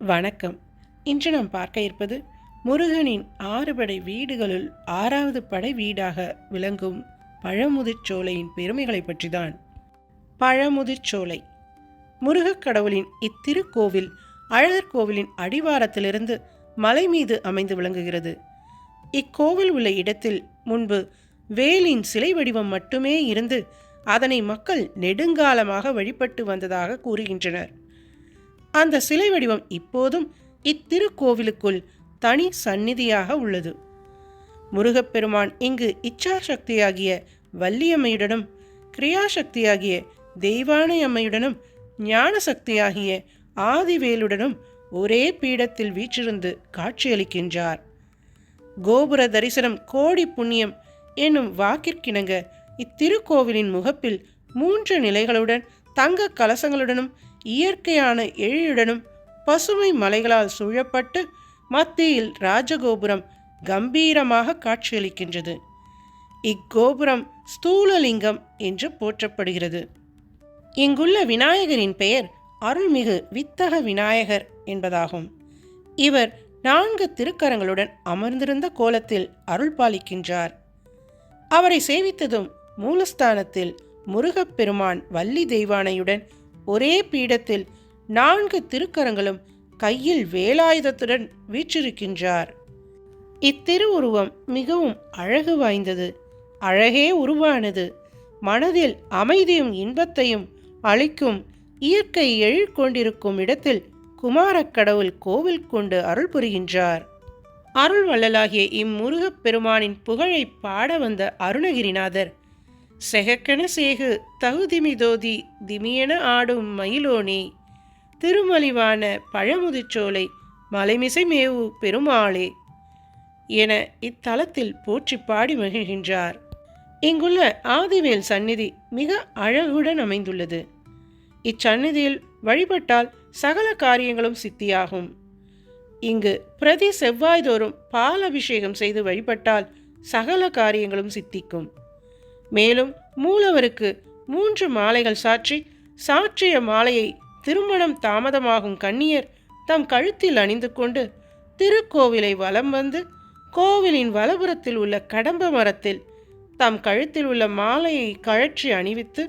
வணக்கம். இன்று நாம் பார்க்க இருப்பது முருகனின் 6 படை வீடுகளுள் 6வது படை வீடாக விளங்கும் பழமுதிர்ச்சோலையின் பெருமைகளை பற்றிதான். பழமுதிர்ச்சோலை முருகக் கடவுளின் இத்திருக்கோவில் அழகர் கோவிலின் அடிவாரத்திலிருந்து மலை மீது அமைந்து விளங்குகிறது. இக்கோவில் உள்ள இடத்தில் முன்பு வேலின் சிலை வடிவம் மட்டுமே இருந்து அதனை மக்கள் நெடுங்காலமாக வழிபட்டு வந்ததாக கூறுகின்றனர். அந்த சிலை வடிவம் இப்போதும் இத்திருக்கோவிலுக்குள் தனி சந்நிதியாக உள்ளது. முருகப்பெருமான் இங்கு இச்சாசக்தியாகிய வள்ளியம்மையுடனும், கிரியாசக்தியாகிய தெய்வானை அம்மையுடனும், ஞான சக்தியாகிய ஆதிவேலுடனும் ஒரே பீடத்தில் வீற்றிருந்து காட்சியளிக்கின்றார். கோபுர தரிசனம் கோடி புண்ணியம் என்னும் வாக்கிற்கிணங்க இத்திருக்கோவிலின் முகப்பில் 3 நிலைகளுடன், தங்க கலசங்களுடனும், இயற்கையான எழிலுடனும், பசுமை மலைகளால் சூழப்பட்டு மத்தியில் ராஜகோபுரம் கம்பீரமாக காட்சியளிக்கின்றது. இக்கோபுரம் ஸ்தூலலிங்கம் என்று போற்றப்படுகிறது. இங்குள்ள விநாயகரின் பெயர் அருள்மிகு வித்தக விநாயகர் என்பதாகும். இவர் 4 திருக்கரங்களுடன் அமர்ந்திருந்த கோலத்தில் அருள் பாலிக்கின்றார். அவரை சேவித்ததும் மூலஸ்தானத்தில் முருகப்பெருமான் வள்ளி தெய்வானையுடன் ஒரே பீடத்தில் 4 திருக்கரங்களும் கையில் வேலாயுதத்துடன் வீற்றிருக்கின்றார். இத்திருவுருவம் மிகவும் அழகு வாய்ந்தது. அழகே உருவானது. மனதில் அமைதியும் இன்பத்தையும் அளிக்கும் இயற்கை எழில் கொண்டிருக்கும் இடத்தில் குமாரக் கடவுள் கோவில் கொண்டு அருள் புரிகின்றார். அருள் வள்ளலாகிய இம்முருகப் பெருமானின் புகழை பாட வந்த அருணகிரிநாதர், செகக்கென சேகு தகுதிமிதோதி திமியென ஆடும் மயிலோனே, திருமலிவான பழமுதிர்ச்சோலை மலைமிசை மேவு பெருமாளே என இத்தலத்தில் போற்றி பாடி மகிழ்கின்றார். இங்குள்ள ஆதிவேல் சந்நிதி மிக அழகுடன் அமைந்துள்ளது. இச்சந்நிதியில் வழிபட்டால் சகல காரியங்களும் சித்தியாகும். இங்கு பிரதி செவ்வாய்தோறும் பால் அபிஷேகம் செய்து வழிபட்டால் சகல காரியங்களும் சித்திக்கும். மேலும் மூலவருக்கு 3 மாலைகள் சாற்றிய மாலையை திருமணம் தாமதமாகும் கன்னியர் தம் கழுத்தில் அணிந்து கொண்டு திருக்கோவிலை வலம் வந்து கோவிலின் வலப்புறத்தில் உள்ள கடம்ப மரத்தில் தம் கழுத்தில் உள்ள மாலையை கழற்றி அணிவித்து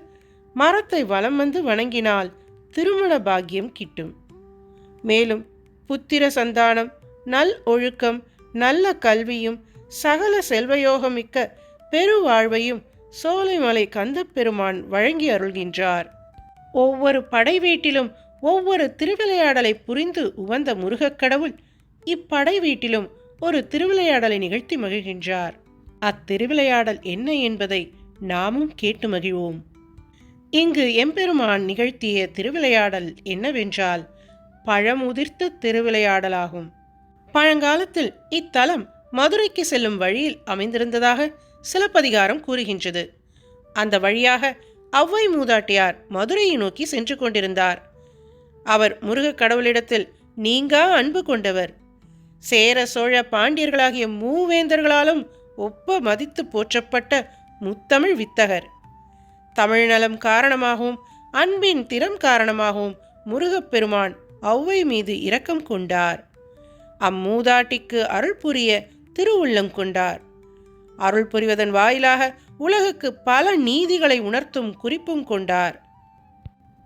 மரத்தை வலம் வந்து வணங்கினால் திருமண பாக்கியம் கிட்டும். மேலும் புத்திர சந்தானம், நல் ஒழுக்கம், நல்ல கல்வியும், சகல செல்வயோகமிக்க பெருவாழ்வையும் சோலைமலை கந்தப்பெருமான் வழங்கி அருள்கின்றார். ஒவ்வொரு படை வீட்டிலும் ஒவ்வொரு திருவிளையாடலை புரிந்து உவந்த முருகக்கடவுள் இப்படை வீட்டிலும் ஒரு திருவிளையாடலை நிகழ்த்தி மகிழ்கின்றார். அத்திருவிளையாடல் என்ன என்பதை நாமும் கேட்டு மகிழ்வோம். இங்கு எம்பெருமான் நிகழ்த்திய திருவிளையாடல் என்னவென்றால் பழமுதிர்த்த திருவிளையாடலாகும். பழங்காலத்தில் இத்தலம் மதுரைக்கு செல்லும் வழியில் அமைந்திருந்ததாக சிலப்பதிகாரம் கூறுகின்றது. அந்த வழியாக ஔவை மூதாட்டியார் மதுரையை நோக்கி சென்று கொண்டிருந்தார். அவர் முருகக் கடவுளிடத்தில் நீங்கா அன்பு கொண்டவர். சேர சோழ பாண்டியர்களாகிய மூவேந்தர்களாலும் ஒப்ப மதித்து போற்றப்பட்ட முத்தமிழ் வித்தகர். தமிழ் நலம் காரணமாகவும் அன்பின் திறம் காரணமாகவும் முருகப்பெருமான் ஔவை மீது இரக்கம் கொண்டார். அம்மூதாட்டிக்கு அருள் புரிய திருவுள்ளம் கொண்டார். அருள் புரிவதன் வாயிலாக உலகுக்கு பல நீதிகளை உணர்த்தும் குறிப்பும் கொண்டார்.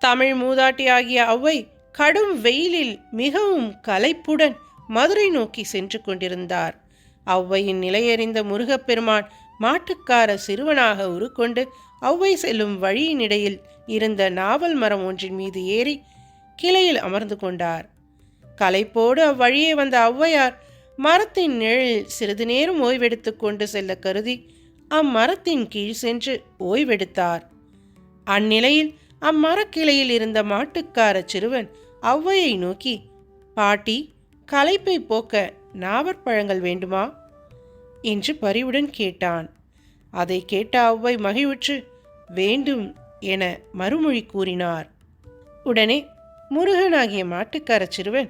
தமிழ் மூதாட்டியாகிய ஔவை கடும் வெயிலில் மிகவும் களைப்புடன் மதுரை நோக்கி சென்று கொண்டிருந்தார். ஔவையின் நிலையறிந்த முருகப்பெருமான் மாட்டுக்கார சிறுவனாக உருக்கொண்டு ஔவை செல்லும் வழியினிடையில் இருந்த நாவல் மரம் ஒன்றின் மீது ஏறி கிளையில் அமர்ந்து கொண்டார். களைப்போடு அவ்வழியே வந்த ஔவையார் மரத்தின் நிழலில் சிறிது நேரம் ஓய்வெடுத்து கொண்டு செல்ல கருதி அம்மரத்தின் கீழ் சென்று ஓய்வெடுத்தார். அந்நிலையில் அம்மரக்கிளையில் இருந்த மாட்டுக்கார சிறுவன் ஔவையை நோக்கி, பாட்டி, களைப்பை போக்க நாவற்பழங்கள் வேண்டுமா என்று பரிவுடன் கேட்டான். அதை கேட்ட ஔவை மகிழ்வுற்று வேண்டும் என மறுமொழி கூறினார். உடனே முருகனாகிய மாட்டுக்கார சிறுவன்,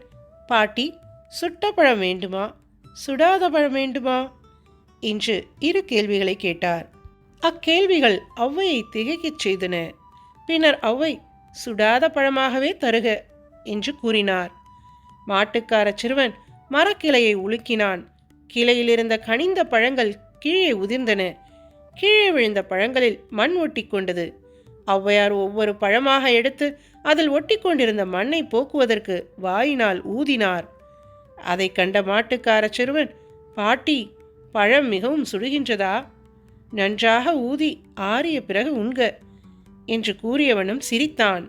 பாட்டி, சுட்ட பழம் வேண்டுமா, சுடாத பழம் வேண்டுமா என்று 2 கேள்விகளை கேட்டார். அக்கேள்விகள் ஔவையை திகைக்கச் செய்தன. பின்னர் ஔவை சுடாத பழமாகவே தருக என்று கூறினார். மாட்டுக்கார சிறுவன் மரக்கிளையை உலுக்கினான். கிளையிலிருந்த கனிந்த பழங்கள் கீழே உதிர்ந்தன. கீழே விழுந்த பழங்களில் மண் ஒட்டி கொண்டது. ஔவையார் ஒவ்வொரு பழமாக எடுத்து அதில் ஒட்டி கொண்டிருந்த மண்ணை போக்குவதற்கு வாயினால் ஊதினார். அதை கண்ட மாட்டுக்கார சிறுவன், பாட்டி, பழம் மிகவும் சுடுகின்றதா? நன்றாக ஊதி ஆறிய பிறகு உண்க என்று கூறியவனும் சிரித்தான்.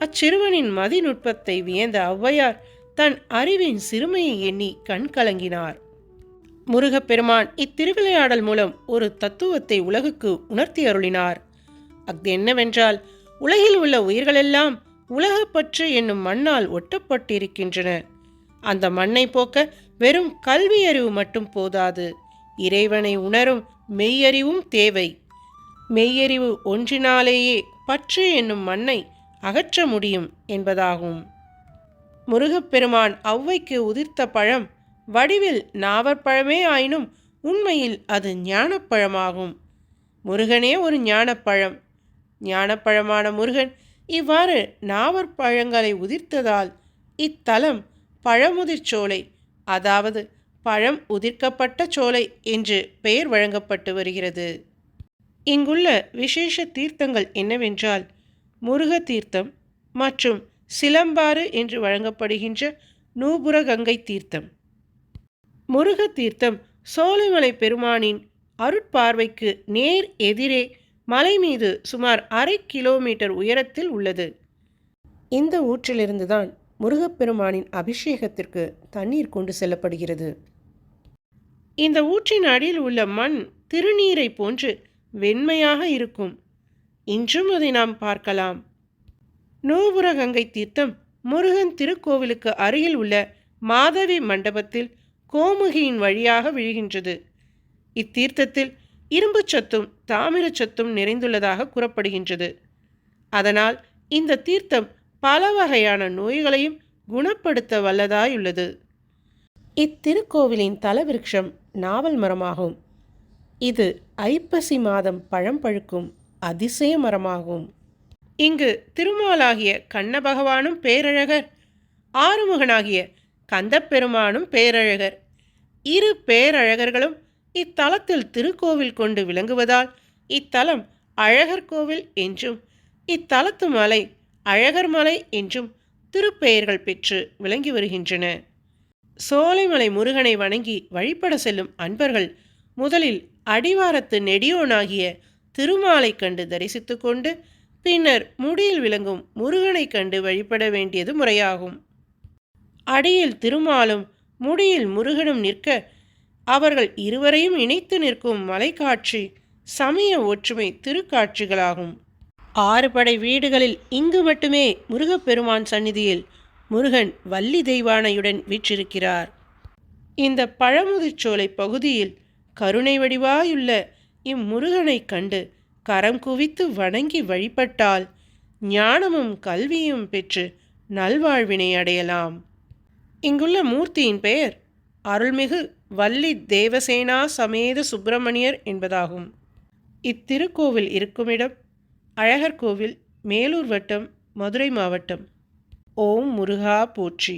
அச்சிறுவனின் மதிநுட்பத்தை வியந்த ஔவையார் தன் அறிவின் சிறுமையை எண்ணி கண் கலங்கினார். முருகப்பெருமான் இத்திருவிளையாடல் மூலம் ஒரு தத்துவத்தை உலகுக்கு உணர்த்தி அருளினார். அது என்னவென்றால், உலகில் உள்ள உயிர்களெல்லாம் உலகப்பற்று என்னும் மண்ணால் ஒட்டப்பட்டிருக்கின்றன. அந்த மண்ணை போக்க வெறும் கல்வி அறிவு மட்டும் போதாது, இறைவனை உணரும் மெய்யறிவும் தேவை. மெய்யறிவு ஒன்றினாலேயே பற்று என்னும் மண்ணை அகற்ற முடியும் என்பதாகும். முருகப்பெருமான் ஔவைக்கு உதிர்த்த பழம் வடிவில் நாவற்பழமே ஆயினும் உண்மையில் அது ஞானப்பழமாகும். முருகனே ஒரு ஞானப்பழம். ஞானப்பழமான முருகன் இவ்வாறு நாவற்பழங்களை உதிர்த்ததால் இத்தலம் பழமுதிர்ச்சோலை, அதாவது பழம் உதிர்க்கப்பட்ட சோலை என்று பெயர் வழங்கப்பட்டு வருகிறது. இங்குள்ள விசேஷ தீர்த்தங்கள் என்னவென்றால், முருக தீர்த்தம் மற்றும் சிலம்பாறு என்று வழங்கப்படுகின்ற நூபுர கங்கை தீர்த்தம். முருக தீர்த்தம் சோலைமலை பெருமானின் அருட்பார்வைக்கு நேர் எதிரே மலை மீது சுமார் 1/2 கிலோமீட்டர் உயரத்தில் உள்ளது. இந்த ஊற்றிலிருந்துதான் முருகப்பெருமானின் அபிஷேகத்திற்கு தண்ணீர் கொண்டு செல்லப்படுகிறது. இந்த ஊற்றின் அடியில் உள்ள மண் திருநீரை போன்று வெண்மையாக இருக்கும். இன்றும் அதை நாம் பார்க்கலாம். நூபுர கங்கை தீர்த்தம் முருகன் திருக்கோவிலுக்கு அருகில் உள்ள மாதவி மண்டபத்தில் கோமுகியின் வழியாக விழுகின்றது. இத்தீர்த்தத்தில் இரும்பு சத்தும் தாமிர சத்தும் நிறைந்துள்ளதாக கூறப்படுகின்றது. அதனால் இந்த தீர்த்தம் பல வகையான நோய்களையும் குணப்படுத்த வல்லதாயுள்ளது. இத்திருக்கோவிலின் தலவிருட்சம் நாவல் மரமாகும். இது ஐப்பசி மாதம் பழம் பழுக்கும் அதிசய மரமாகும். இங்கு திருமாலாகிய கண்ண பகவானும் பேரழகர், ஆறுமுகனாகிய கந்தப்பெருமானும் பேரழகர். இரு பேரழகர்களும் இத்தலத்தில் திருக்கோவில் கொண்டு விளங்குவதால் இத்தலம் அழகர் கோவில் என்றும் இத்தலத்து மலை அழகர் மலை என்றும் திருப்பெயர்கள் பெற்று விளங்கி வருகின்றன. சோலைமலை முருகனை வணங்கி வழிபட செல்லும் அன்பர்கள் முதலில் அடிவாரத்து நெடியோனாகிய திருமாலை கண்டு தரிசித்து கொண்டு பின்னர் முடியில் விளங்கும் முருகனை கண்டு வழிபட வேண்டியது முறையாகும். அடியில் திருமாலும் முடியில் முருகனும் நிற்க அவர்கள் இருவரையும் இணைத்து நிற்கும் மலைக்காட்சி சமய ஒற்றுமை திருக்காட்சிகளாகும். 6 படை வீடுகளில் இங்கு மட்டுமே முருகப்பெருமான் சந்நிதியில் முருகன் வள்ளி தெய்வானையுடன் வீற்றிருக்கிறார். இந்த பழமுதிர்ச்சோலை பகுதியில் கருணை வடிவாயுள்ள இம்முருகனை கண்டு கரம் குவித்து வணங்கி வழிபட்டால் ஞானமும் கல்வியும் பெற்று நல்வாழ்வினை அடையலாம். இங்குள்ள மூர்த்தியின் பெயர் அருள்மிகு வள்ளி தேவசேனா சமேத சுப்பிரமணியர் என்பதாகும். இத்திருக்கோவில் இருக்குமிடம் அழகர் கோவில், மேலூர் வட்டம், மதுரை மாவட்டம். ஓம் முருகா போற்றி.